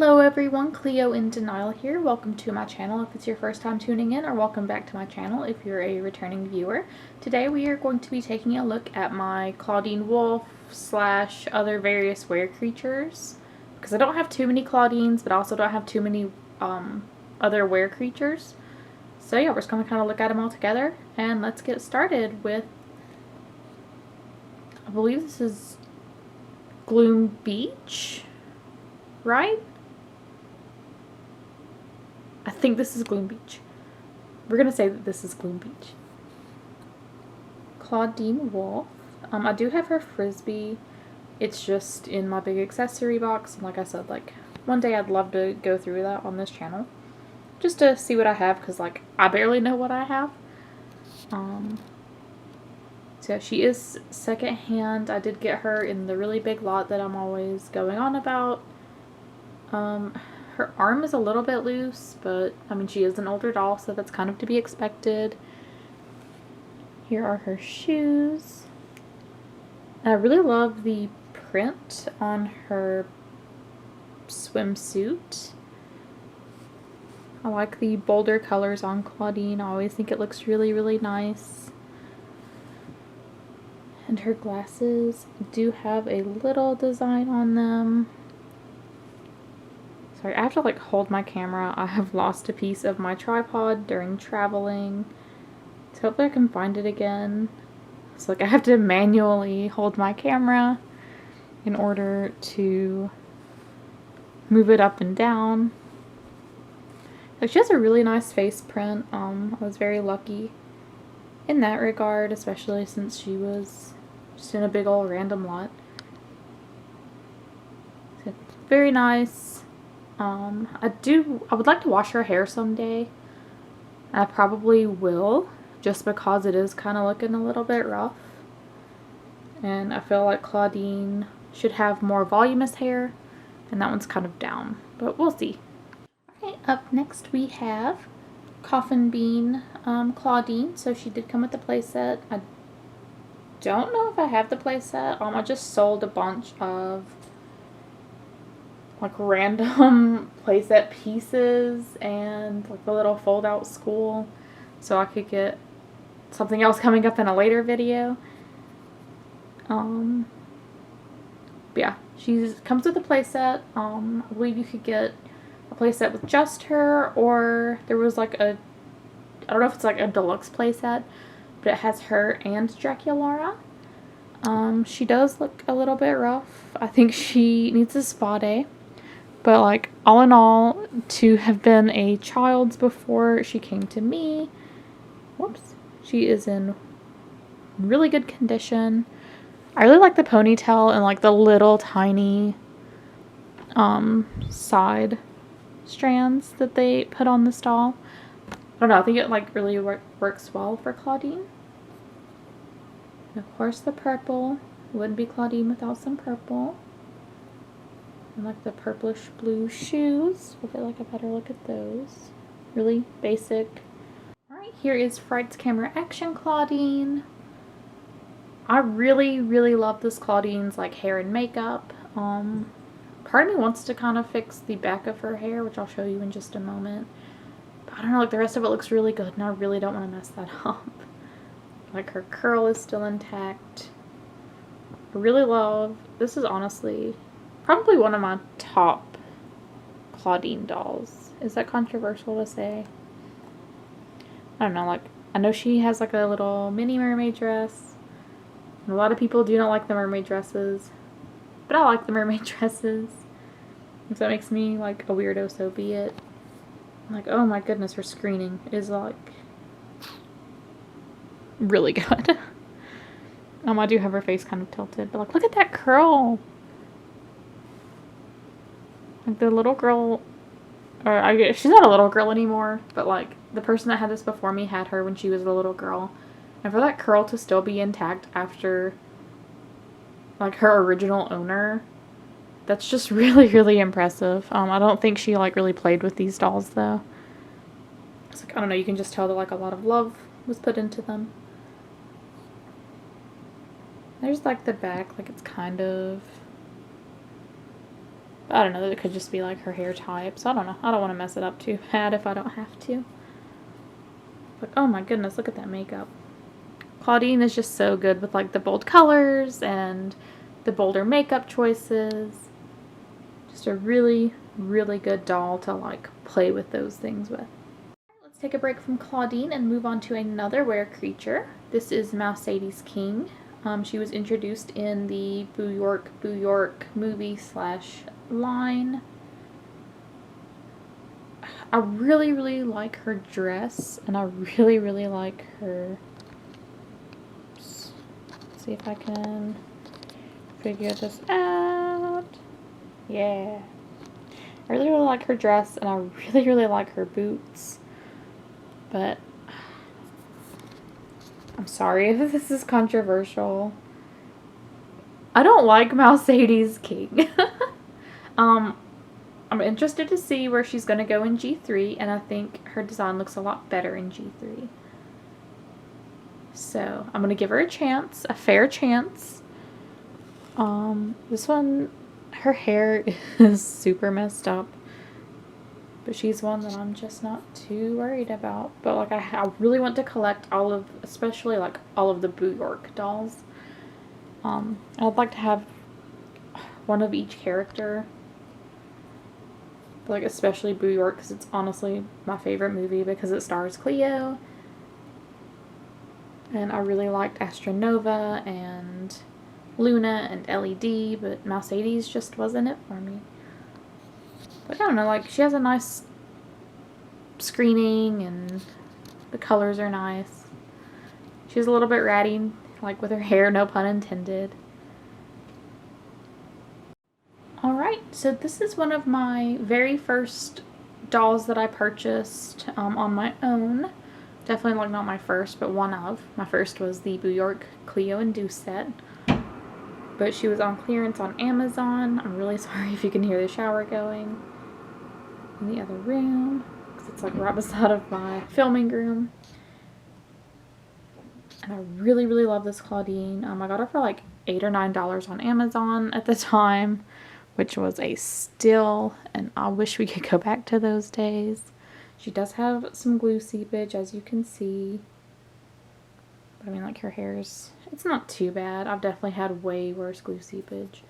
Hello everyone, Cleo in Denial here. Welcome to my channel if it's your first time tuning in, or welcome back to my channel if you're a returning viewer. Today we are going to be taking a look at my Clawdeen Wolf slash other various Werecreatures, because I don't have too many Clawdeens, but I also don't have too many other Werecreatures. So yeah, we're just going to kind of look at them all together, and let's get started with, I believe this is Gloom Beach, right? I think this is Gloom Beach. We're gonna say that this is Gloom Beach. Clawdeen Wolf. I do have her frisbee. It's just in my big accessory box. And like I said, like one day I'd love to go through that on this channel, just to see what I have, because like I barely know what I have. So she is secondhand. I did get her in the really big lot that I'm always going on about. Her arm is a little bit loose, but I mean, she is an older doll, so that's kind of to be expected. Here are her shoes. I really love the print on her swimsuit. I like the bolder colors on Clawdeen. I always think it looks really, really nice. And her glasses do have a little design on them. Sorry, I have to like hold my camera. I have lost a piece of my tripod during traveling. So hopefully I can find it again. So like I have to manually hold my camera in order to move it up and down. Like, she has a really nice face print. I was very lucky in that regard, especially since she was just in a big old random lot. So, very nice. I would like to wash her hair someday. I probably will, just because it is kind of looking a little bit rough. And I feel like Clawdeen should have more voluminous hair, and that one's kind of down, but we'll see. Okay, up next we have Coffin Bean Clawdeen. So she did come with the playset. I don't know if I have the playset. I just sold a bunch of like random playset pieces and like the little fold out school, so I could get something else coming up in a later video. But yeah, she comes with a playset. I believe you could get a playset with just her, or there was like I don't know if it's like a deluxe playset, but it has her and Draculaura. She does look a little bit rough. I think she needs a spa day. But like, all in all, to have been a child's before she came to me, whoops, she is in really good condition. I really like the ponytail and like the little tiny side strands that they put on this doll. I don't know, I think it like really works well for Clawdeen. And of course the purple. It wouldn't be Clawdeen without some purple. I like the purplish blue shoes. We'll get like a better look at those. Really basic. Alright, here is Fright's Camera Action Clawdeen. I really, really love this Clawdeen's like hair and makeup. Part of me wants to kind of fix the back of her hair, which I'll show you in just a moment. But I don't know, like the rest of it looks really good, and I really don't want to mess that up. Like her curl is still intact. I really love, this is honestly probably one of my top Clawdeen dolls. Is that controversial to say? I don't know, like, I know she has like a little mini mermaid dress. And a lot of people do not like the mermaid dresses, but I like the mermaid dresses. If that makes me like a weirdo, so be it. Like, oh my goodness, her screening is like really good. I do have her face kind of tilted, but like, look at that curl. Like the little girl, or I guess she's not a little girl anymore, but like the person that had this before me had her when she was a little girl. And for that curl to still be intact after like her original owner, that's just really, really impressive. I don't think she like really played with these dolls though. It's like, I don't know, you can just tell that like a lot of love was put into them. There's like the back, like it's kind of But I don't know, it could just be like her hair type. So I don't know. I don't want to mess it up too bad if I don't have to. But oh my goodness, look at that makeup. Clawdeen is just so good with like the bold colors and the bolder makeup choices. Just a really, really good doll to like play with those things with. Let's take a break from Clawdeen and move on to another Werecreature. This is Mercedes King. She was introduced in the Boo York movie / line. I really, really like her dress, and I really, really like her. Let's see if I can figure this out. Yeah. I really, really like her dress, and I really, really like her boots. But I'm sorry if this is controversial. I don't like Mercedes King. I'm interested to see where she's going to go in G3, and I think her design looks a lot better in G3. So I'm going to give her a chance, a fair chance. This one, her hair is super messed up, but she's one that I'm just not too worried about. But like I really want to collect all of, especially like all of the Boo York dolls. I'd like to have one of each character. Like especially Boo York, because it's honestly my favorite movie because it stars Cleo. And I really liked Astronova and Luna and LED, but Mercedes just wasn't it for me. But I don't know, like she has a nice screening and the colors are nice. She's a little bit ratty, like with her hair, no pun intended. Alright, so this is one of my very first dolls that I purchased on my own. Definitely like not my first, but one of. My first was the Boo York Cleo and Deuce set. But she was on clearance on Amazon. I'm really sorry if you can hear the shower going in the other room, because it's like right beside of my filming room. And I really, really love this Clawdeen. I got her for like $8 or $9 on Amazon at the time, which was a steal, and I wish we could go back to those days. She does have some glue seepage, as you can see. But I mean, like, her hair's, it's not too bad. I've definitely had way worse glue seepage.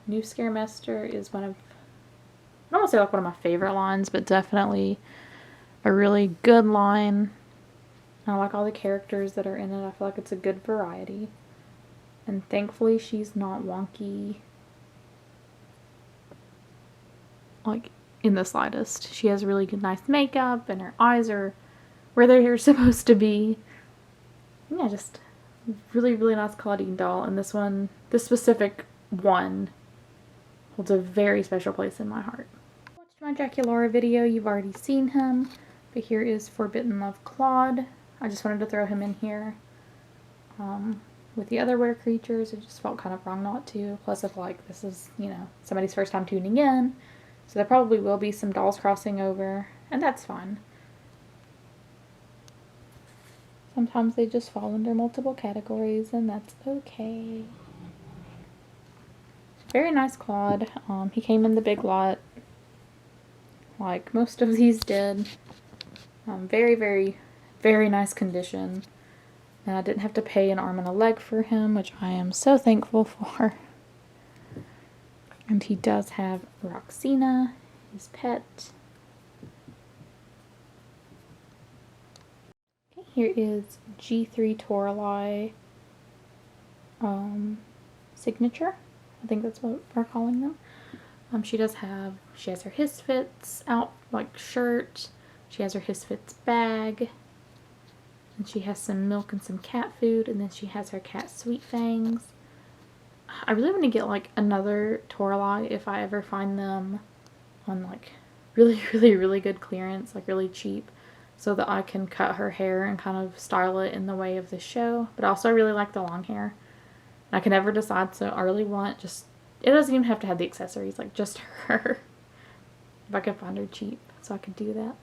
New Scaremester is one of, I don't want to say like one of my favorite lines, but definitely a really good line. I like all the characters that are in it. I feel like it's a good variety. And thankfully she's not wonky, like, in the slightest. She has really good, nice makeup, and her eyes are where they're supposed to be. Yeah, just really, really nice Clawdeen doll. And this one, this specific one, holds a very special place in my heart. Watched my Draculaura video, you've already seen him, but here is Forbidden Love Claude. I just wanted to throw him in here. With the other Werecreatures, it just felt kind of wrong not to. Plus, if like this is, you know, somebody's first time tuning in, so there probably will be some dolls crossing over, and that's fine. Sometimes they just fall under multiple categories, and that's okay. Very nice Claude. He came in the big lot, like most of these did. Very, very, very nice condition. And I didn't have to pay an arm and a leg for him, which I am so thankful for. And he does have Roxina, his pet. Okay, here is G3 Toralei signature. I think that's what we're calling them. She has her Hisfits out, like, shirt. She has her Hisfits bag. And she has some milk and some cat food, and then she has her cat Sweet Fangs. I really want to get like another Toralei if I ever find them on like really, really, really good clearance, like really cheap, so that I can cut her hair and kind of style it in the way of the show. But also I really like the long hair. I can never decide, so I really want just, it doesn't even have to have the accessories, like just her. If I could find her cheap, so I could do that.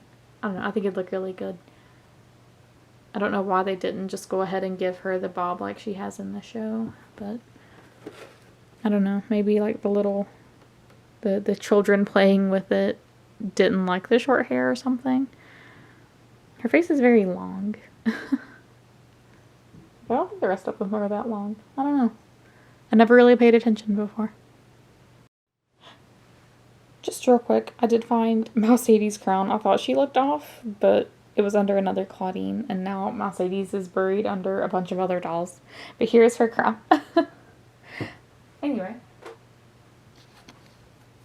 I don't know, I think it'd look really good. I don't know why they didn't just go ahead and give her the bob like she has in the show, but I don't know, maybe like the children playing with it didn't like the short hair or something. Her face is very long. But I don't think the rest of them are that long. I don't know. I never really paid attention before. Just real quick, I did find Mercedes' crown. I thought she looked off, but it was under another Clawdeen, and now Mercedes is buried under a bunch of other dolls. But here's her crown. Anyway.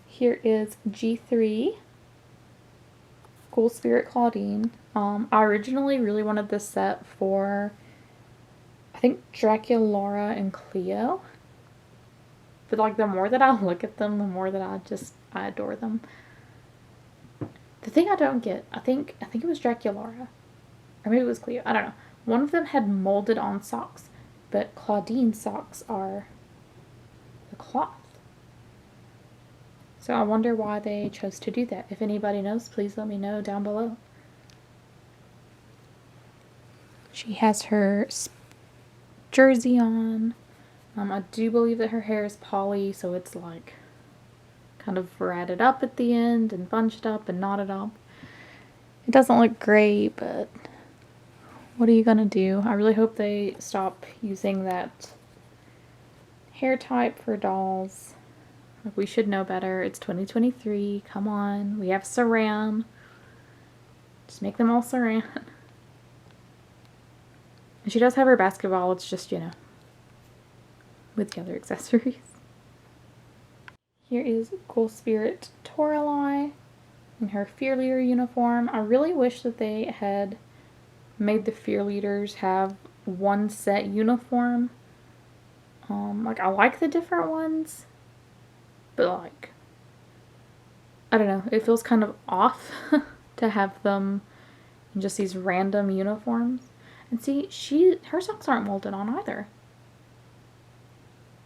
Here is G3. Cool Spirit Clawdeen. I originally really wanted this set for, I think, Draculaura and Cleo. But like the more that I look at them, the more that I adore them. The thing I don't get, I think it was Draculaura. Or maybe it was Cleo. I don't know. One of them had molded on socks. But Clawdeen socks are the cloth. So I wonder why they chose to do that. If anybody knows, please let me know down below. She has her jersey on. I do believe that her hair is poly, so it's like kind of ratted up at the end and bunched up and knotted up. It doesn't look great, but what are you gonna do? I really hope they stop using that hair type for dolls. Like, we should know better. It's 2023. Come on. We have saran. Just make them all saran. And she does have her basketball. It's just, you know, with the other accessories. Here is Cool Spirit Toralei in her Fear Leader uniform. I really wish that they had made the Fear Leaders have one set uniform. Like, I like the different ones, but like, I don't know, it feels kind of off to have them in just these random uniforms. And see, her socks aren't molded on either.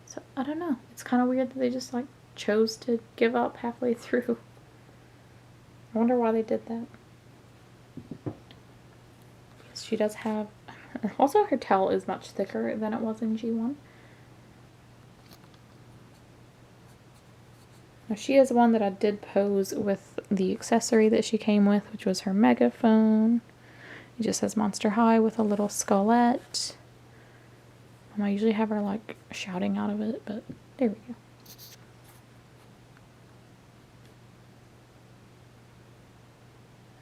So, I don't know. It's kind of weird that they just, like, chose to give up halfway through. I wonder why they did that. Because she does have... Also, her tail is much thicker than it was in G1. Now, she is one that I did pose with the accessory that she came with, which was her megaphone. It just says Monster High with a little skullette. I usually have her like shouting out of it, but there we go.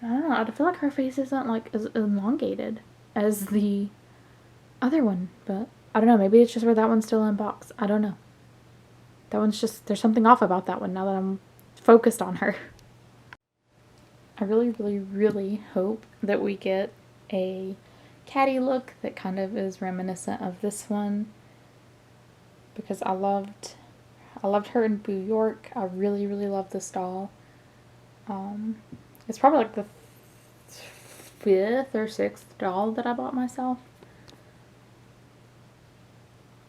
I don't know, I feel like her face isn't like as elongated as the other one, but I don't know, maybe it's just where that one's still in box. I don't know. That one's just, there's something off about that one now that I'm focused on her. I really, really, really hope that we get a Catty look that kind of is reminiscent of this one, because I loved her in Boo York. I really, really love this doll. It's probably like the 5th or 6th doll that I bought myself.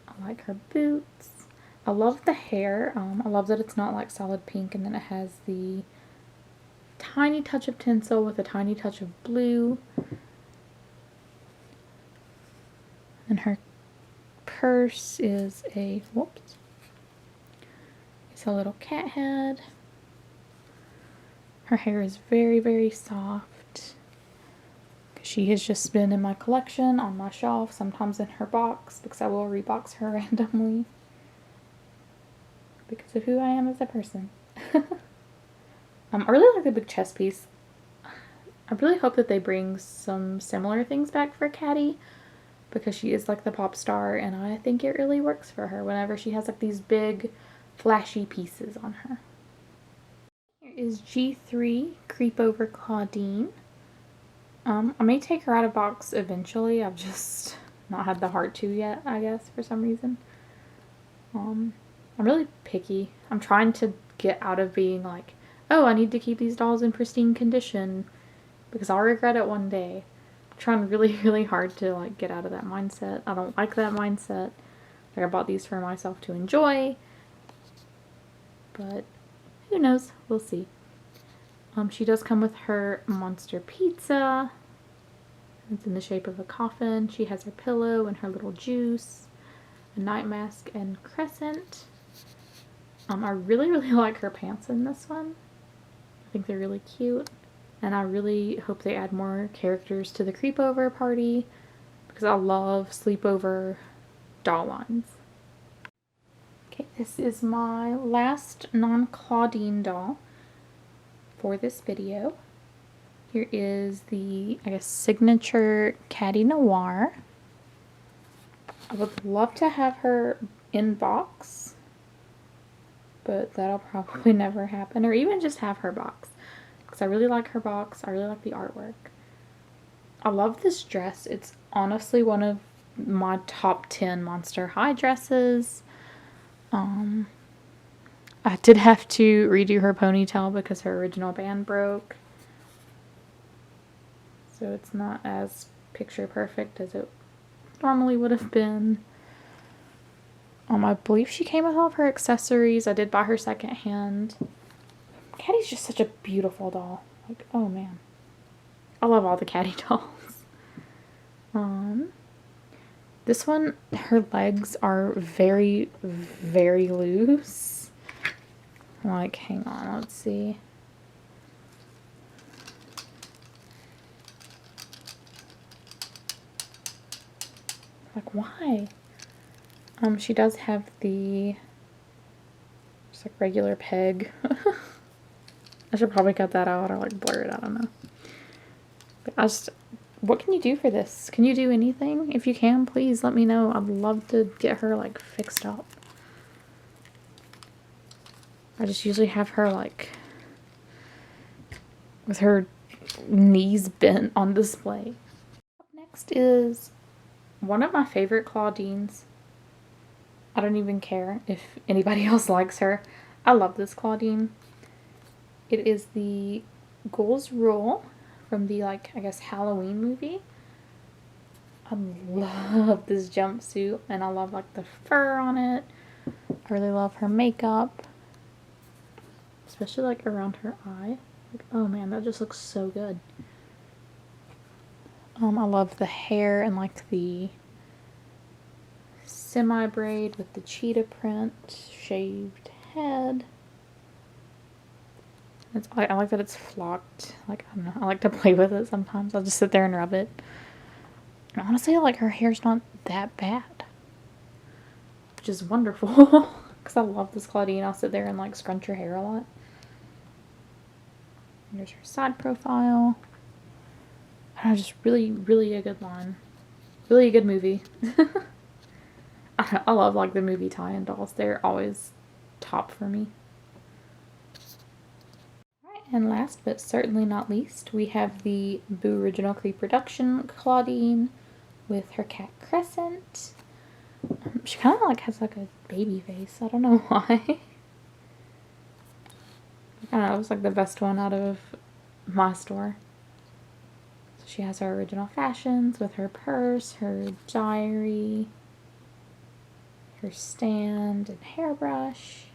I like her boots. I love the hair. I love that it's not like solid pink, and then it has the tiny touch of tinsel with a tiny touch of blue. And her purse is a, whoops, it's a little cat head. Her hair is very, very soft. She has just been in my collection, on my shelf, sometimes in her box, because I will rebox her randomly. Because of who I am as a person. I really like the big chest piece. I really hope that they bring some similar things back for Catty, because she is like the pop star, and I think it really works for her whenever she has like these big flashy pieces on her. Here is G3 Creep Over Clawdeen. I may take her out of box eventually. I've just not had the heart to yet, I guess, for some reason. I'm really picky. I'm trying to get out of being like, oh, I need to keep these dolls in pristine condition because I'll regret it one day. I'm trying really, really hard to like get out of that mindset. I don't like that mindset. Like, I bought these for myself to enjoy, but who knows? We'll see. She does come with her monster pizza. It's in the shape of a coffin. She has her pillow and her little juice, a night mask and crescent. I really, really like her pants in this one. I think they're really cute. And I really hope they add more characters to the Creepover party because I love sleepover doll lines. Okay, this is my last non-Clawdeen doll for this video. Here is the, I guess, signature Catty Noir. I would love to have her in box, but that'll probably never happen. Or even just have her box, because I really like her box. I really like the artwork. I love this dress. It's honestly one of my top 10 Monster High dresses. I did have to redo her ponytail because her original band broke. So it's not as picture perfect as it normally would have been. I believe she came with all of her accessories. I did buy her secondhand. Catty's just such a beautiful doll. Like, oh man. I love all the Catty dolls. This one, her legs are very, very loose. Like, hang on, let's see. Like, why? She does have the just like regular peg. I should probably cut that out or like blur it, I don't know. But what can you do for this? Can you do anything? If you can, please let me know. I'd love to get her like fixed up. I just usually have her like with her knees bent on display. Up next is one of my favorite Clawdeens. I don't even care if anybody else likes her. I love this Clawdeen. It is the Ghouls Rule from the, like, I guess, Halloween movie. I love this jumpsuit, and I love, like, the fur on it. I really love her makeup, especially, like, around her eye. Like, oh man, that just looks so good. I love the hair and, like, the semi-braid with the cheetah print, shaved head. I like that it's flocked. Like, I don't know, I like to play with it sometimes. I'll just sit there and rub it. And honestly, like, her hair's not that bad, which is wonderful. Because I love this Clawdeen. I'll sit there and, like, scrunch her hair a lot. Here's her side profile. I don't know, just really, really a good line. Really a good movie. I love, like, the movie tie-in dolls. They're always top for me. Alright, and last but certainly not least, we have the Boo Original Creeproduction Clawdeen with her cat Crescent. She kind of, like, has, like, a baby face. I don't know why. I don't know, it was, like, the best one out of my store. So she has her original fashions with her purse, her diary, her stand and hairbrush.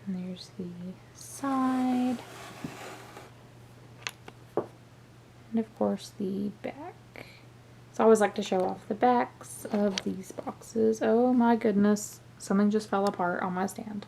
And there's the side. And of course the back. So I always like to show off the backs of these boxes. Oh my goodness. Something just fell apart on my stand.